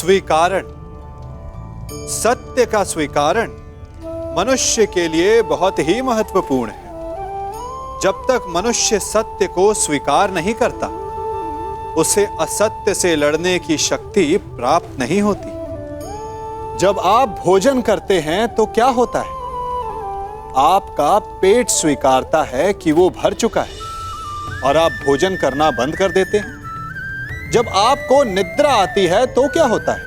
स्वीकारण, सत्य का स्वीकारण मनुष्य के लिए बहुत ही महत्वपूर्ण है। जब तक मनुष्य सत्य को स्वीकार नहीं करता, उसे असत्य से लड़ने की शक्ति प्राप्त नहीं होती। जब आप भोजन करते हैं तो क्या होता है? आपका पेट स्वीकारता है कि वो भर चुका है और आप भोजन करना बंद कर देते हैं। जब आपको निद्रा आती है तो क्या होता है?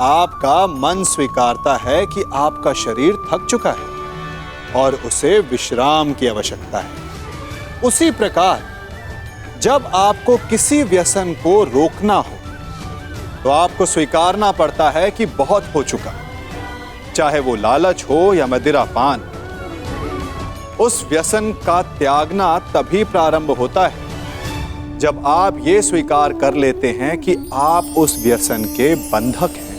आपका मन स्वीकारता है कि आपका शरीर थक चुका है और उसे विश्राम की आवश्यकता है। उसी प्रकार जब आपको किसी व्यसन को रोकना हो तो आपको स्वीकारना पड़ता है कि बहुत हो चुका, चाहे वो लालच हो या मदिरापान। उस व्यसन का त्यागना तभी प्रारंभ होता है जब आप ये स्वीकार कर लेते हैं कि आप उस व्यसन के बंधक हैं।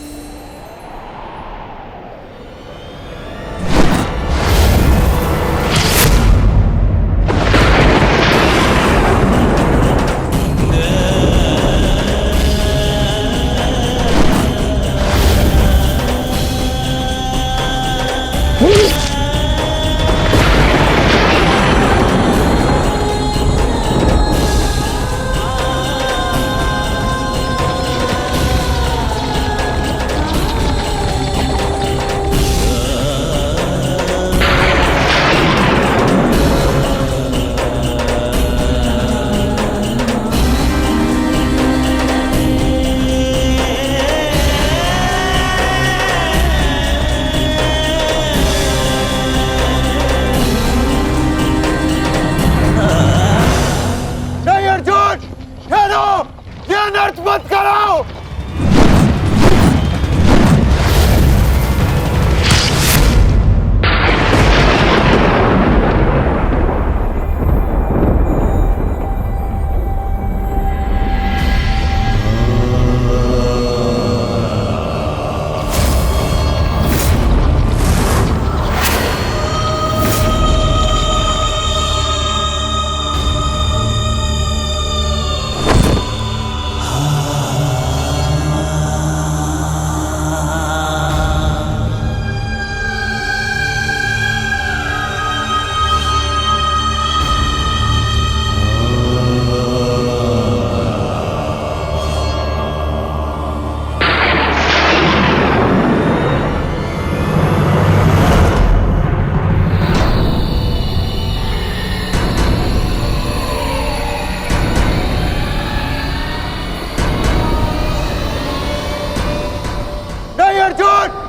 मत कराओ।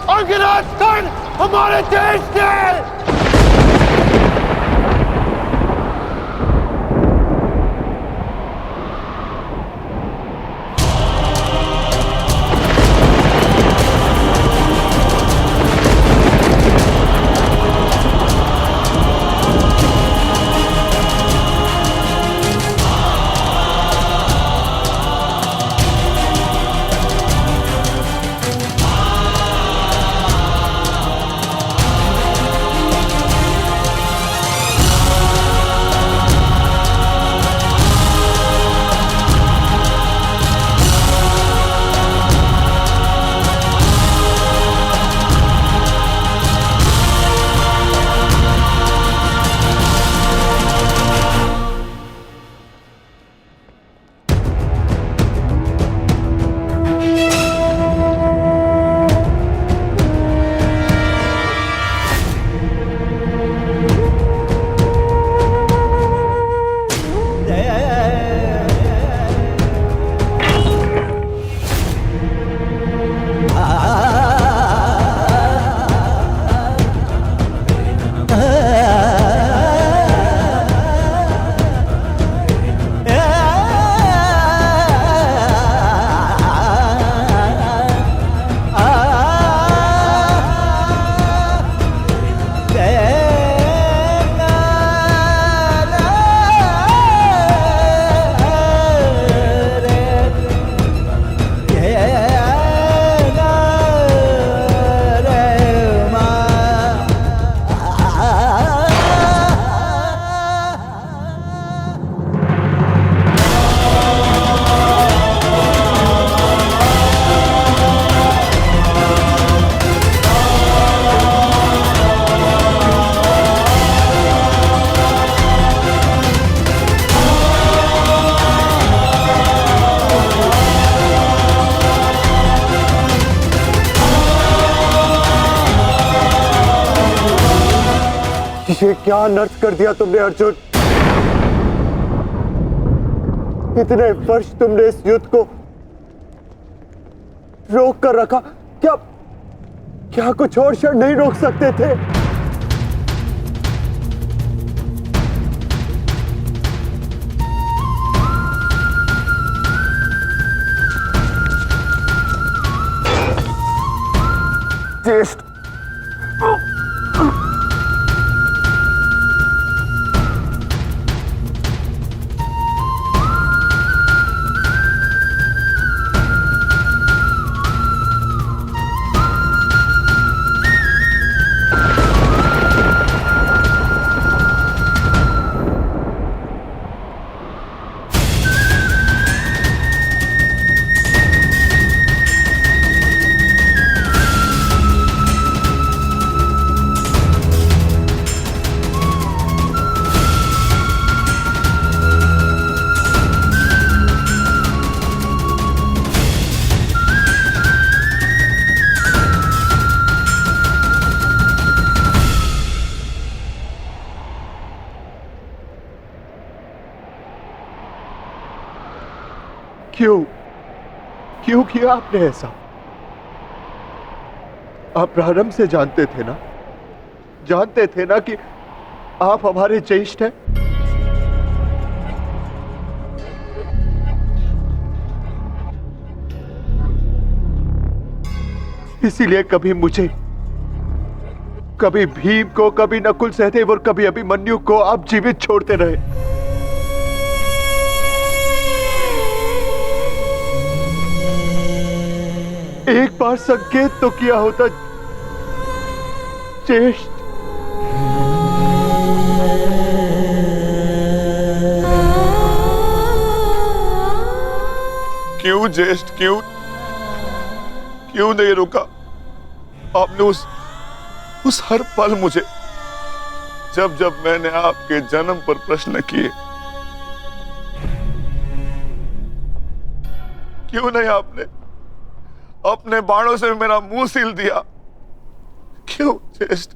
अंगराजगण हमारे देश के ये क्या अनर्थ कर दिया तुमने अर्जुन? इतने वर्ष तुमने इस युद्ध को रोक कर रखा, क्या क्या कुछ और क्षण नहीं रोक सकते थे? ज्येष्ठ, क्यों क्यों किया आपने ऐसा? आप प्रारंभ से जानते थे ना कि आप हमारे ज्येष्ठ हैं। इसीलिए कभी मुझे, कभी भीम को, कभी नकुल सहदेव और कभी अभिमन्यु को आप जीवित छोड़ते रहे। एक बार संकेत तो किया होता ज्येष्ठ। क्यों ज्येष्ठ, क्यों नहीं रुका आपने? उस हर पल मुझे, जब मैंने आपके जन्म पर प्रश्न किए, क्यों नहीं आपने अपने बाणों से मेरा मुंह सील दिया? क्यों ज्येष्ठ?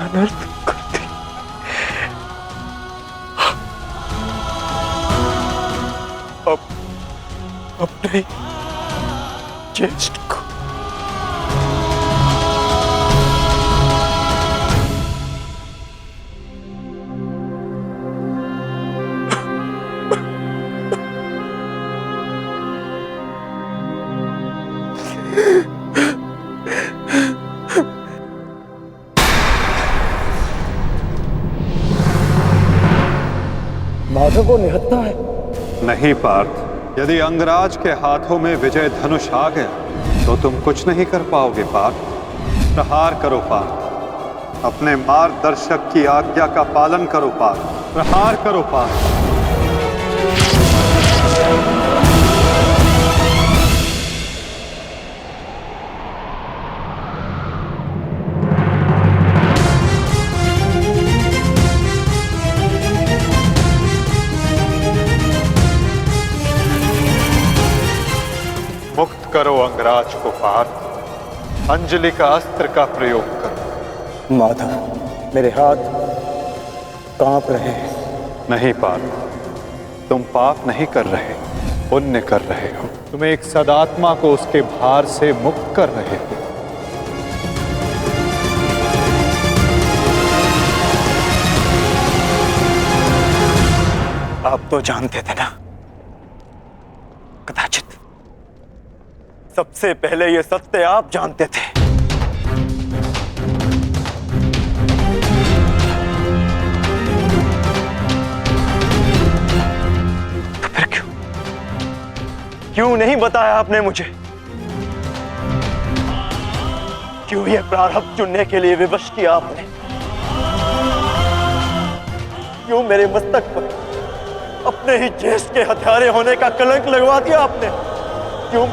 अनर्थ करती। अपने ज्येष्ठ को माधव को निहत्था है। नहीं पार्थ, यदि अंगराज के हाथों में विजय धनुष आ गया तो तुम कुछ नहीं कर पाओगे पार्थ। प्रहार करो पार्थ, अपने मार्गदर्शक की आज्ञा का पालन करो पार्थ। प्रहार करो पार्थ। मुक्त करो अंगराज को पार्थ। अंजलि का अस्त्र का प्रयोग करो। माधव, मेरे हाथ कांप रहे हैं। नहीं पार्थ, तुम पाप नहीं कर रहे, पुण्य कर रहे हो। तुम एक सदात्मा को उसके भार से मुक्त कर रहे हो। आप तो जानते थे ना, कदाचित सबसे पहले ये सत्य आप जानते थे। तो फिर क्यों क्यों नहीं बताया आपने मुझे? क्यों ये प्रारब्ध चुनने के लिए विवश किया आपने? क्यों मेरे मस्तक पर अपने ही ज्येष्ठ के हत्यारे होने का कलंक लगवा दिया आपने? क्यों?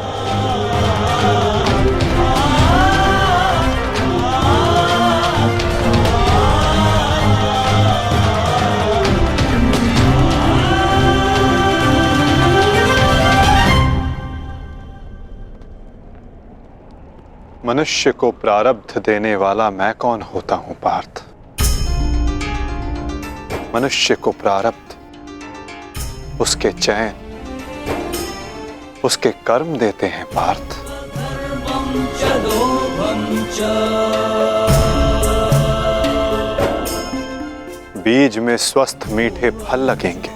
मनुष्य को प्रारब्ध देने वाला मैं कौन होता हूं पार्थ? मनुष्य को प्रारब्ध उसके चयन, उसके कर्म देते हैं पार्थ। बीज में स्वस्थ मीठे फल लगेंगे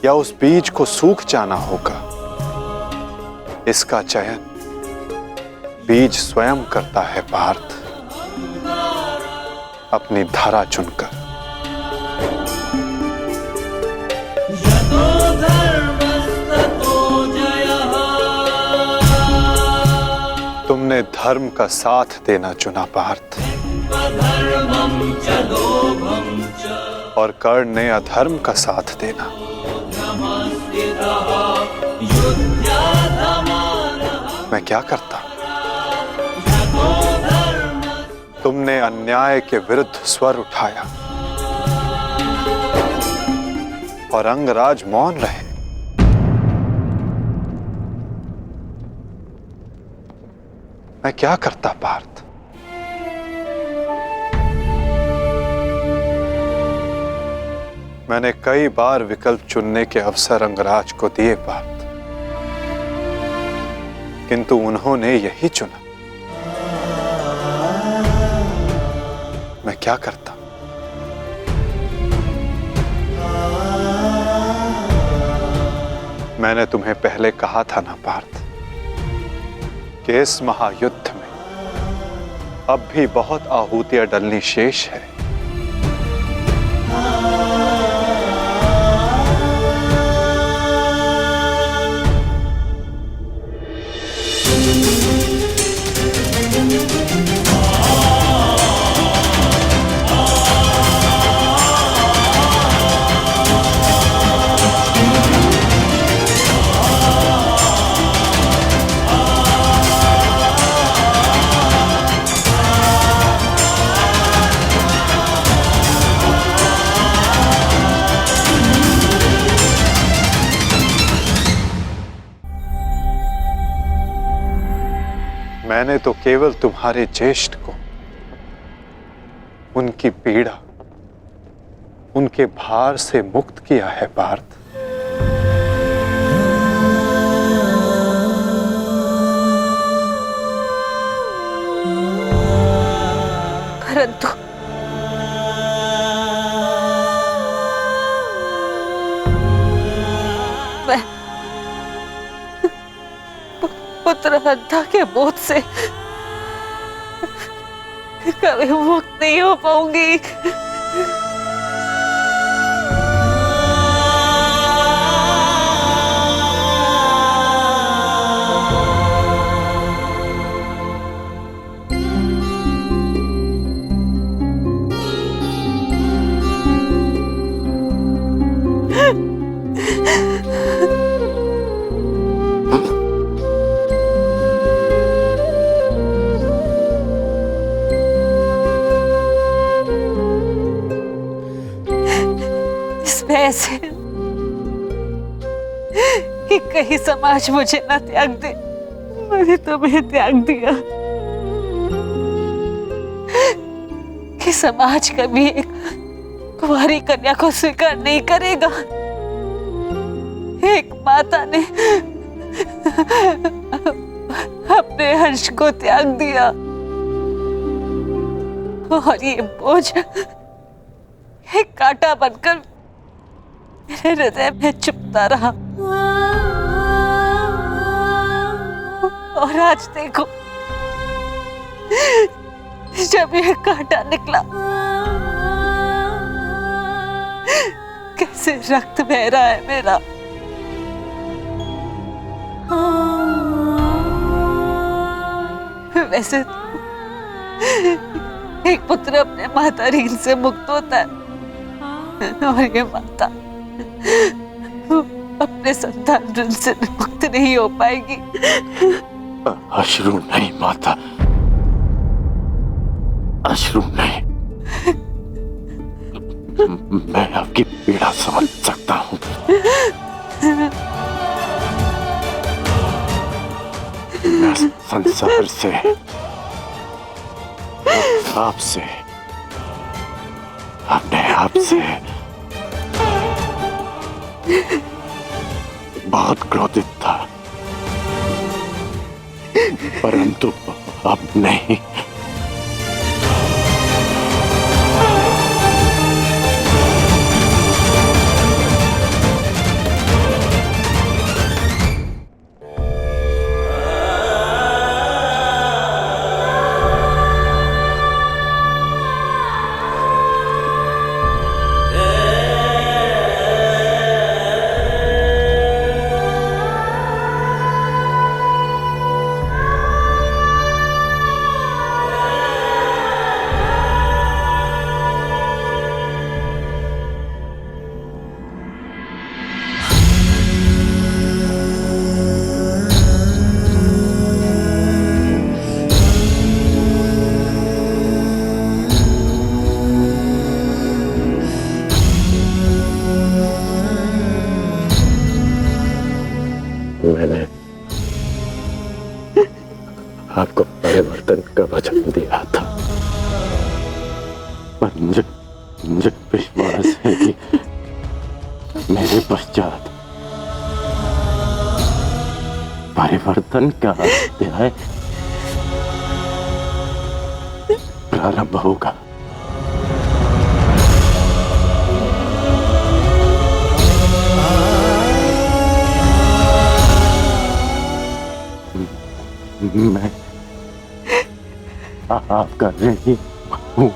या उस बीज को सूख जाना होगा, इसका चयन बीज स्वयं करता है पार्थ, अपनी धारा चुनकर। तुमने धर्म का साथ देना चुना पार्थ, और कर्ण ने अधर्म का साथ देना। मैं क्या करता? तुमने अन्याय के विरुद्ध स्वर उठाया और अंगराज मौन रहे। मैं क्या करता पार्थ? मैंने कई बार विकल्प चुनने के अवसर अंगराज को दिए पार्थ, किंतु उन्होंने यही चुना। मैं क्या करता? मैंने तुम्हें पहले कहा था ना पार्थ कि इस महायुद्ध में अब भी बहुत आहुतियां डलनी शेष है। मैंने तो केवल तुम्हारे ज्येष्ठ को, उनकी पीड़ा, उनके भार से मुक्त किया है पार्थ। परंतु मैं पुत्र हत्या के बोझ से कभी मुक्त नहीं हो पाऊंगी। ऐसे कि कहीं समाज मुझे ना त्याग दे, मैंने तुम्हें त्याग दिया। कि समाज कभी एक कुंवारी कन्या को स्वीकार नहीं करेगा। एक माता ने अपने हर्ष को त्याग दिया और ये बोझ एक कांटा बनकर मेरे हृदय में चुभता रहा। और आज देखो, जब ये कांटा निकला, कैसे रक्त बह रहा है मेरा। वैसे एक पुत्र अपने माता ऋण से मुक्त होता है और ये माता अपने संतान ऋण से मुक्त नहीं हो पाएगी। अश्रु नहीं माता, अश्रु नहीं। मैं आपकी पीड़ा समझ सकता हूँ। मैं संसार से, आपसे, अपने आप से बहुत क्रोधित था, परंतु अब नहीं। मैंने आपको परिवर्तन का वचन दिया था, पर मुझे विश्वास है कि मेरे पश्चात परिवर्तन का अध्याय प्रारंभ होगा। मैं आपका नहीं हूँ।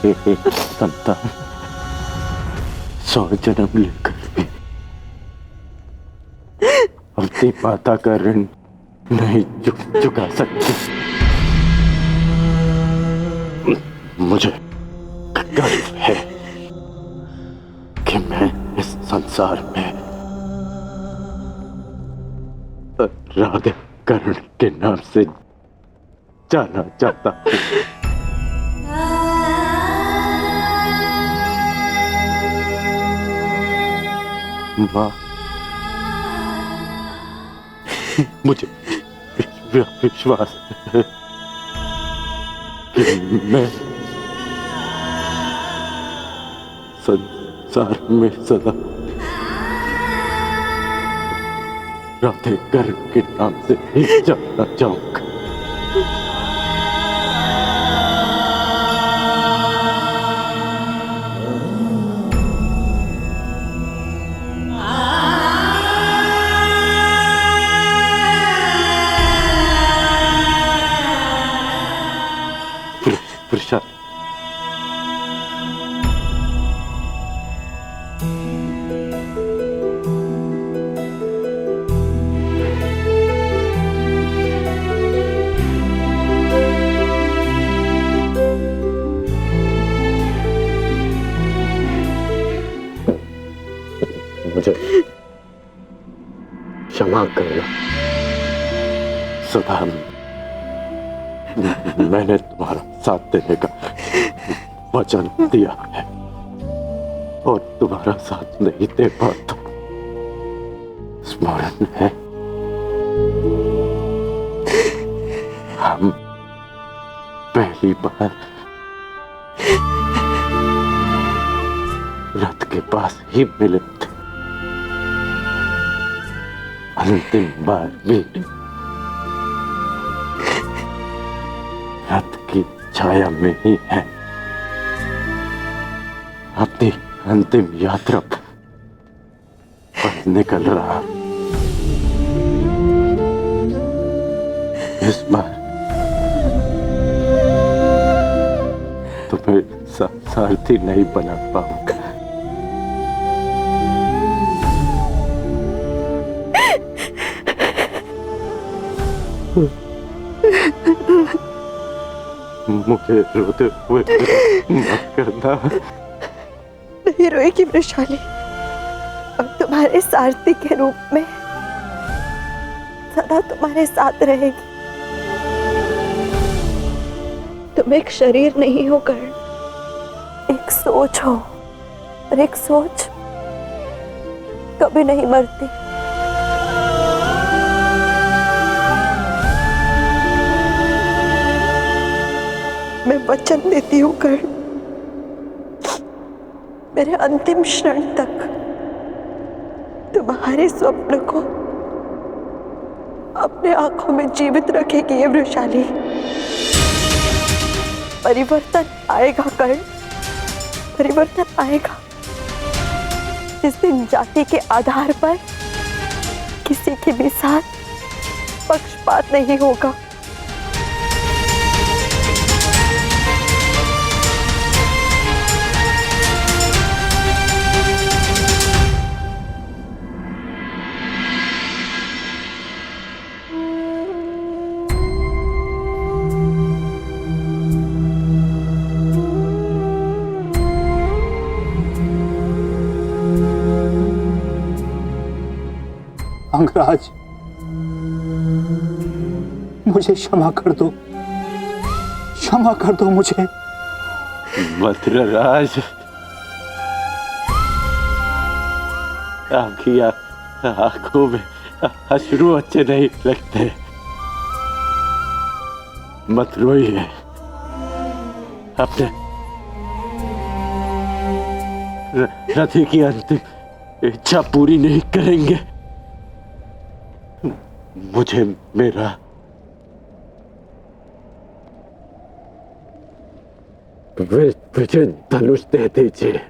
एक संतान 100 जन्म लेकर भी अपनी माता का ऋण नहीं चुका सकती। मुझे गर्व है कि मैं इस संसार में राधा कर्ण के नाम से जाना चाहता हूँ। माँ, मुझे विश्वास है कि मैं संसार में सदा राधे कर्ण के नाम से ही जाना चाहूंगा। प्रसाद, मुझे क्षमा करना। सदा मैंने तुम्हारा साथ देने का वचन दिया है और तुम्हारा साथ नहीं दे पाता। स्मरण है, हम पहली बार रथ के पास ही मिले थे, अंतिम बार भी रथ की छाया में ही है। अपनी अंतिम यात्रा पर निकल रहा। इस बार तुम्हें सारथी नहीं बना पाऊंगा। मुझे रोते हुए मत करना। नहीं रोएगी वृषाली, और तुम्हारे सारथी के रूप में सदा तुम्हारे साथ रहेगी। तुम एक शरीर नहीं हो कर्ण, एक सोच हो, और एक सोच कभी नहीं मरती। मैं वचन देती हूँ कर्ण, मेरे अंतिम क्षण तक तुम्हारे स्वप्न को अपने आंखों में जीवित रखेगी ये वृषाली। परिवर्तन आएगा कर्ण, परिवर्तन आएगा। जिस दिन जाति के आधार पर किसी के भी साथ पक्षपात नहीं होगा। अंगराज, मुझे क्षमा कर दो, क्षमा कर दो मुझे। मथुराराज, आपकी आंखों में अश्रु अच्छे नहीं लगते। मत रोइए, अपने रथी की अंतिम इच्छा पूरी नहीं करेंगे। मुझे मेरा विजय धनुष दे दीजिए।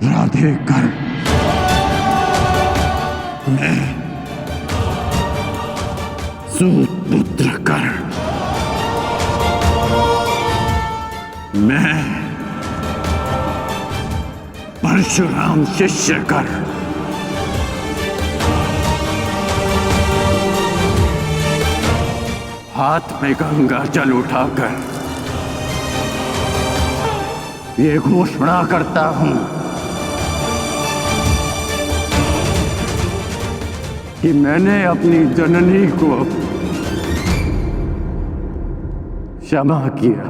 राधे कर, मैं सूतपुत्र कर, मैं परशुराम शिष्य कर, हाथ में गंगा जल उठाकर ये घोषणा करता हूं कि मैंने अपनी जननी को क्षमा किया।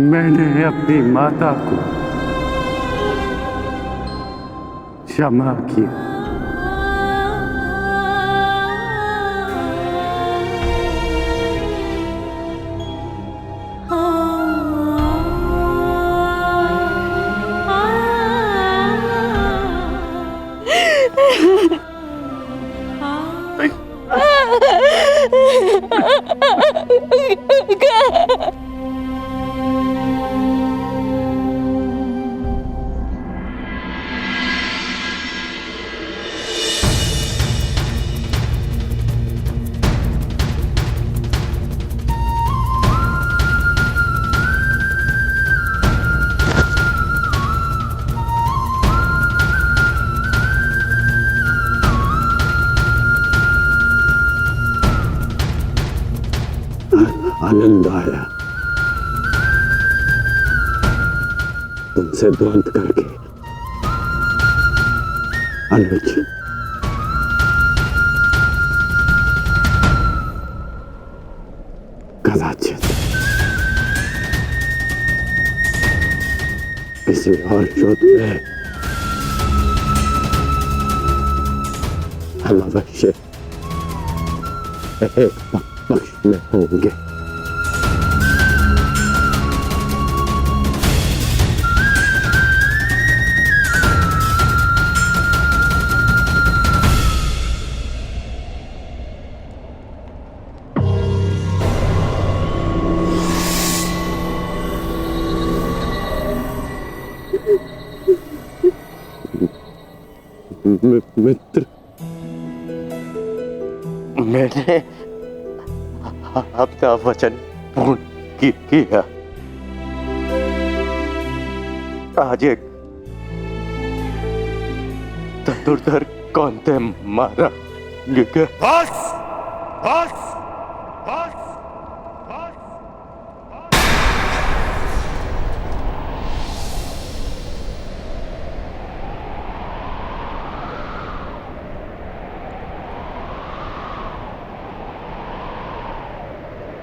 मैंने अपनी माता को क्षमा किया। आनंद आया तुमसे द्वंद करके। अनुज, कदाचित किसी और युद्ध में हम अवश्य एक पक्ष में होंगे। मित्र, मैंने अपना वचन पूर्ण किया। आज एक धनुर्धर कौनते मारा गया। बस बस बस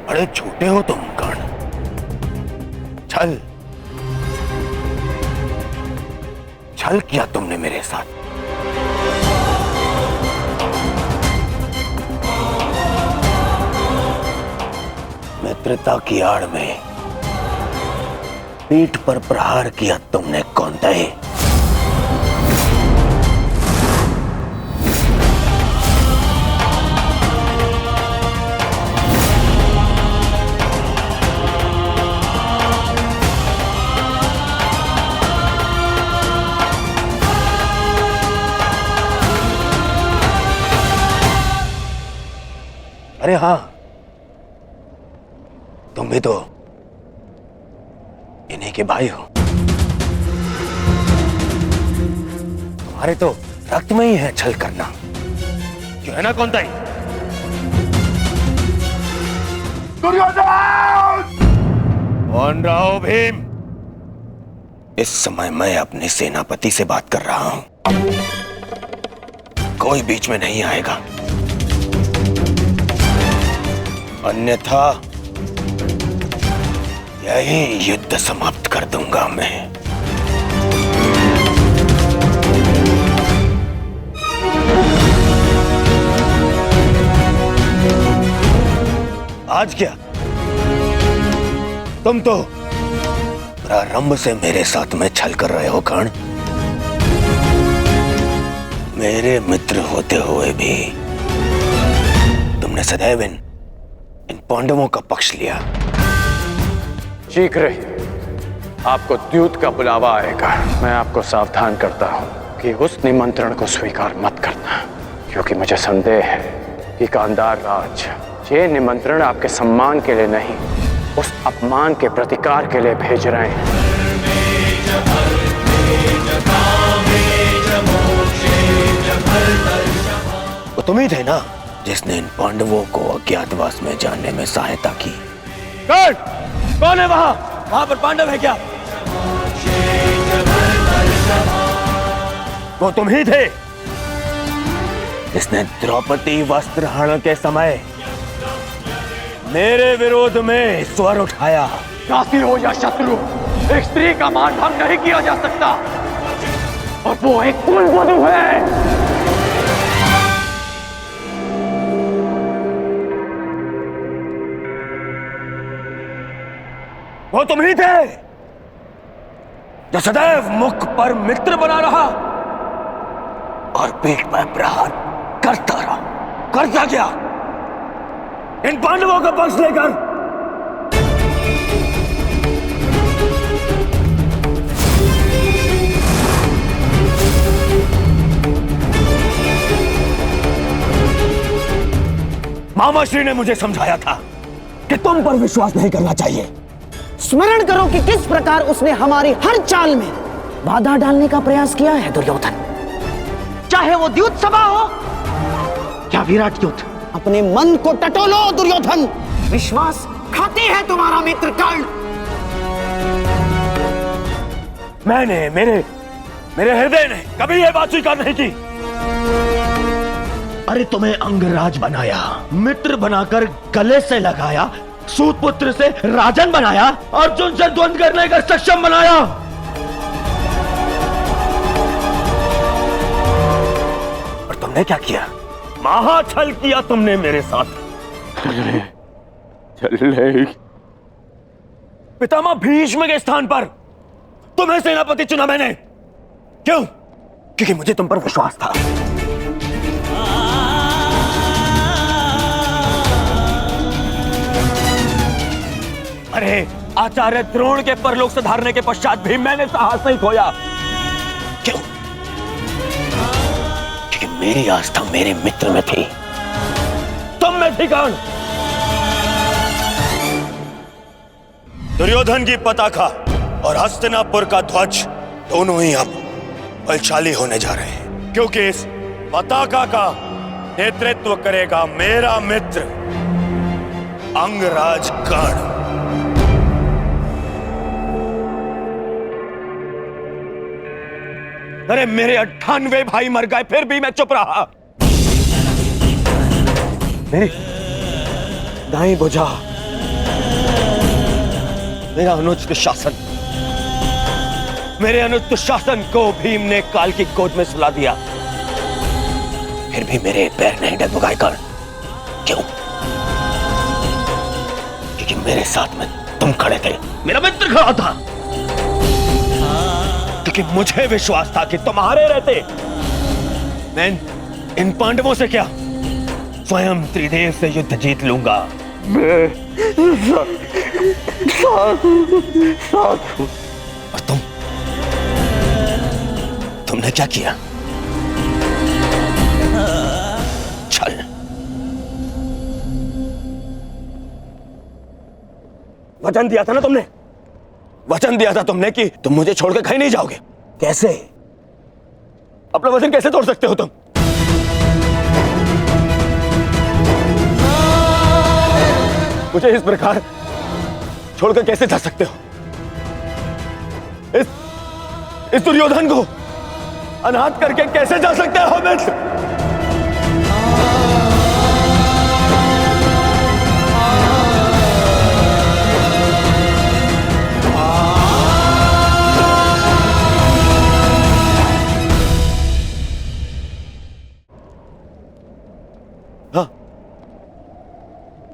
बड़े छोटे हो तुम कर्ण। छल छल किया तुमने मेरे साथ। मित्रता की आड़ में पीठ पर प्रहार किया तुमने कौंते। अरे हाँ, तुम भी तो इन्हीं के भाई हो। तुम्हारे तो रक्त में ही है छल करना, क्यों है ना कौनता ही? कौन रहा हो भीम? इस समय मैं अपने सेनापति से बात कर रहा हूं, कोई बीच में नहीं आएगा, अन्यथा यही युद्ध समाप्त कर दूंगा मैं। आज क्या तुम तो प्रारंभ से मेरे साथ में छल कर रहे हो कर्ण। मेरे मित्र होते हुए भी तुमने सदैव इन पांडवों का पक्ष लिया। शीघ्र ही आपको द्यूत का बुलावा आएगा। मैं आपको सावधान करता हूं कि उस निमंत्रण को स्वीकार मत करना, क्योंकि मुझे संदेह है कि गांधार राज ये निमंत्रण आपके सम्मान के लिए नहीं, उस अपमान के प्रतिकार के लिए भेज रहे हैं। वो तुम ही थे ना जिसने इन पांडवों को अज्ञातवास में जाने में सहायता की। कौन है वहां? वहां पर पांडव है क्या? वो तुम ही थे जिसने द्रौपदी वस्त्रहरण के समय मेरे विरोध में स्वर उठाया। काशी हो या शत्रु, एक स्त्री का मान भंग नहीं किया जा सकता, और वो एक कुलवधू है। वो तुम ही थे जो सदैव मुख पर मित्र बना रहा और पीठ पर प्रहार करता रहा। करता क्या? इन पांडवों का पक्ष लेकर। मामाश्री ने मुझे समझाया था कि तुम पर विश्वास नहीं करना चाहिए। स्मरण करो कि किस प्रकार उसने हमारी हर चाल में बाधा डालने का प्रयास किया है दुर्योधन। चाहे वो द्यूत सभा हो या विराट युद्ध, अपने मन को टटोलो दुर्योधन। विश्वास खाती है तुम्हारा मित्र कर्ण। मैंने मेरे हृदय ने कभी यह बात स्वीकार नहीं की। अरे तुम्हें अंगराज बनाया, मित्र बनाकर गले से लगाया, सूत पुत्र से राजन बनाया, अर्जुन से द्वंद्व करने का सक्षम बनाया। और तुमने क्या किया? महाछल किया तुमने मेरे साथ। चल पितामह भीष्म के स्थान पर तुम्हें सेनापति चुना मैंने। क्यों? क्योंकि मुझे तुम पर विश्वास था। अरे आचार्य द्रोण के परलोक सुधारने के पश्चात भी मैंने साहस नहीं खोया। क्यों? क्योंकि मेरी आस्था मेरे मित्र में थी, तुम में थी कौन? दुर्योधन की पताका और हस्तिनापुर का ध्वज दोनों ही अब बलशाली होने जा रहे हैं, क्योंकि इस पताका का नेतृत्व करेगा मेरा मित्र अंगराज कर्ण। अरे मेरे 98 भाई मर गए, फिर भी मैं चुप रहा। मेरी दाई बुझा मेरा अनुज दुशासन, मेरे अनुज दुशासन को भीम ने काल की गोद में सुला दिया, फिर भी मेरे पैर नहीं डगमगाए कर्ण। क्यों? क्योंकि मेरे साथ में तुम खड़े थे, मेरा मित्र खड़ा था। क्योंकि मुझे विश्वास था कि तुम्हारे रहते मैं इन पांडवों से क्या, स्वयं त्रिदेव से युद्ध जीत लूंगा। और तुमने क्या किया? छल। वचन दिया था ना तुमने, वचन दिया था तुमने कि तुम मुझे छोड़ के कहीं नहीं जाओगे। कैसे? अपना वचन कैसे तोड़ सकते हो तुम? मुझे इस प्रकार छोड़कर कैसे जा सकते हो? इस दुर्योधन को अनाथ करके कैसे जा सकते हो मित्र?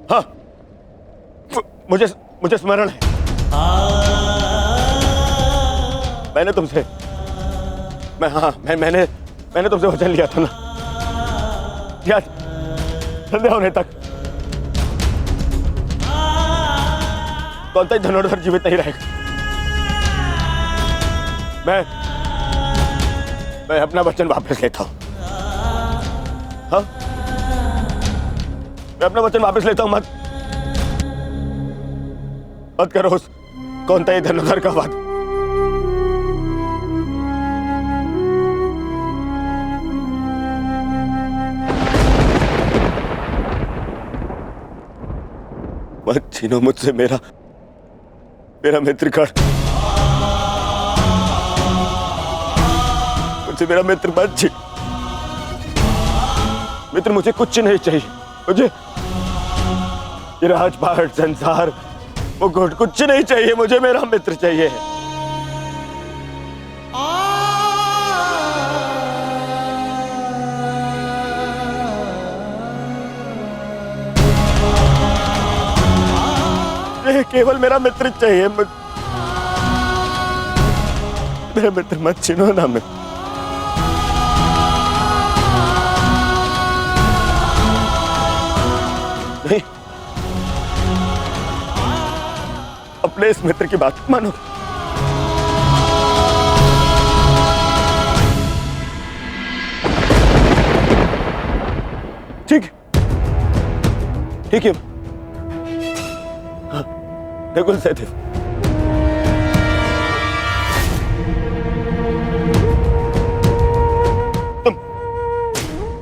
हाँ, मुझे स्मरण है। मैंने तुमसे वचन लिया था ना, याद? संध्या होने तक कौन सा धनुर्धर जीवित नहीं रहेगा। मैं अपना वचन वापस लेता हूं। हाँ, मैं अपना वचन वापस लेता हूं। मत करो उस कौन सा धनुर्धर का वादा। मत छीनो मुझसे मेरा मित्र कर्ण। मुझसे मेरा मित्र मत छीन। मित्र मुझे कुछ नहीं चाहिए, मुझे ये राजपाट संसार वो कुछ नहीं चाहिए, मुझे मेरा मित्र चाहिए। केवल मेरा मित्र चाहिए। मेरा मित्र मत छीनो ना। मैं नहीं, अपने इस मित्र की बात मानो। ठीक है। बिल्कुल सहदेव।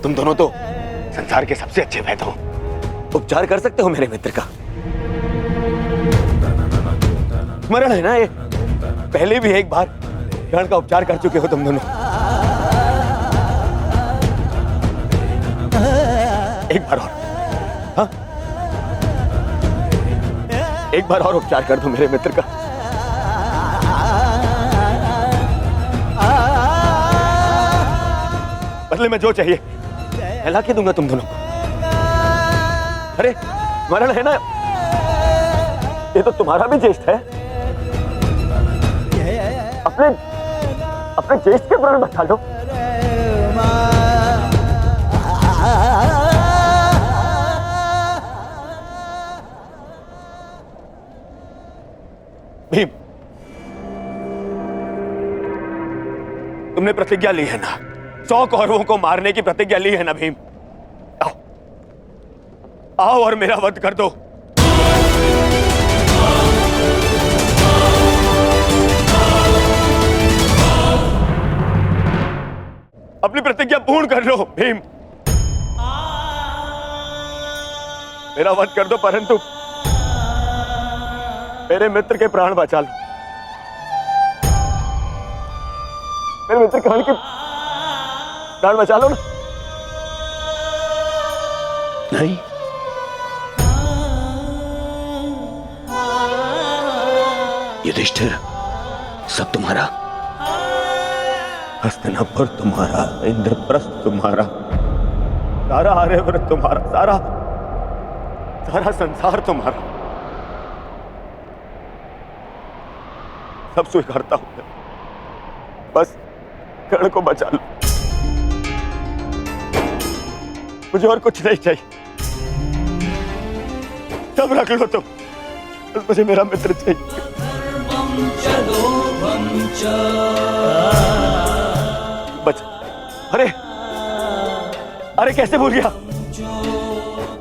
तुम दोनों तो संसार के सबसे अच्छे वैद्य हो, उपचार कर सकते हो मेरे मित्र का। स्मरण है ना ये? पहले भी एक बार ग्रहण का उपचार कर चुके हो तुम दोनों। एक बार और, हाँ? एक बार और उपचार कर दो मेरे मित्र का। बदले में जो चाहिए मैं ला के दूंगा तुम दोनों को। अरे स्मरण है ना, ये तो तुम्हारा भी ज्येष्ठ है। अपने ज्येष्ठ के प्रण बचा लो। भीम, तुमने प्रतिज्ञा ली है ना, 100 कौरवों को मारने की प्रतिज्ञा ली है ना भीम? आओ आओ और मेरा वध कर दो। अपनी प्रतिज्ञा पूर्ण कर लो भीम। मेरा वध कर दो, परंतु मेरे मित्र के प्राण बचा लो। मेरे मित्र कहानी के प्राण बचा लो ना। नहीं, युधिष्ठिर, सब तुम्हारा। हस्तिनापुर तुम्हारा, इंद्रप्रस्थ तुम्हारा, सारा आर्यव्रत तुम्हारा, सारा संसार तुम्हारा। सब स्वीकारता हूं मैं, बस कर्ण को बचा लो। मुझे और कुछ नहीं चाहिए, सब रख लो तुम, बस मुझे मेरा मित्र चाहिए। बच, अरे अरे कैसे भूल गया?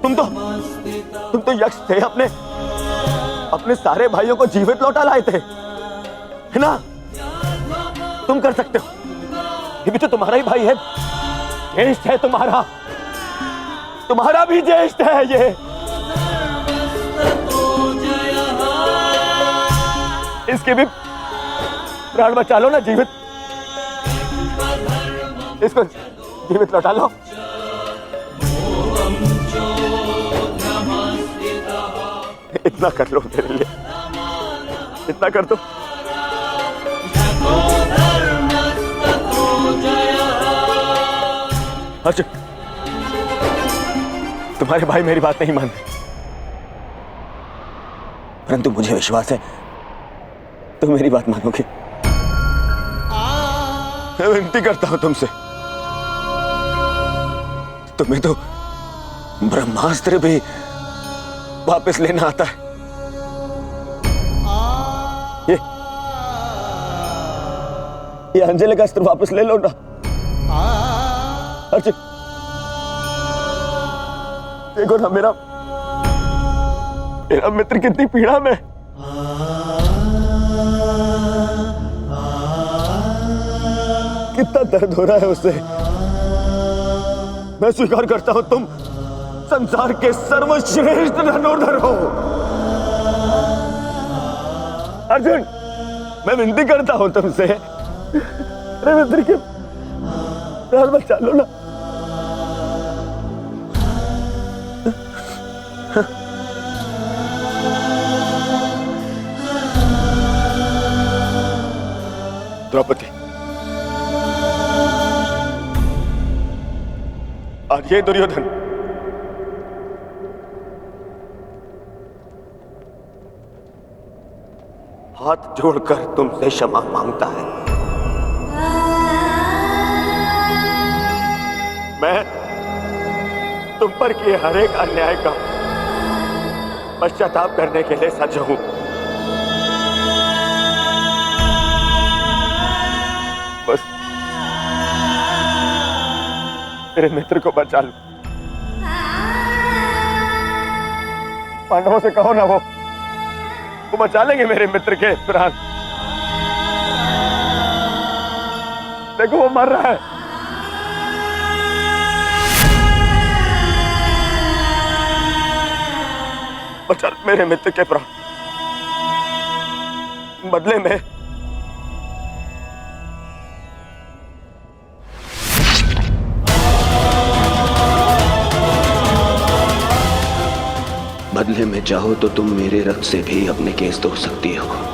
तुम तो यक्ष थे, अपने सारे भाइयों को जीवित लौटा लाए थे, है ना? तुम कर सकते हो, ये भी तो तुम्हारा ही भाई है, ज्येष्ठ है तुम्हारा भी ज्येष्ठ है ये। इसके भी प्राण बचा लो ना, जीवित, इसको जीवित लौटा लो। इतना कर लो मेरे लिए, इतना कर दो। अर्जुन, तुम्हारे भाई मेरी बात नहीं मानते, परंतु मुझे विश्वास है तुम मेरी बात मानोगे। मैं विनती करता हूं तुमसे, तुम्हें तो ब्रह्मास्त्र भी वापस लेना आता है। ये अंजलि का अस्त्र वापस ले लो ना। अर्जुन, देखो ना मेरा मित्र कितनी पीड़ा में। कितना दर्द हो रहा है उसे। मैं स्वीकार करता हूं तुम संसार के सर्वश्रेष्ठ धनुर्धर हो। अर्जुन, मैं विनती करता हूं तुमसे, अरे मित्र के प्राण बचा लो ना। द्रौपदी, आज ये दुर्योधन हाथ जोड़कर तुमसे क्षमा मांगता है। मैं तुम पर किए हर एक अन्याय का पश्चाताप करने के लिए सज्ज हूं। बस मेरे मित्र को बचा लो। पांडवों से कहो ना, वो बचा लेंगे मेरे मित्र के प्राण। देखो वो मर रहा है। बचा मेरे मित्र के प्राण। बदले में बदले में चाहो तो तुम मेरे रक्त से भी अपने केस धो सकती हो।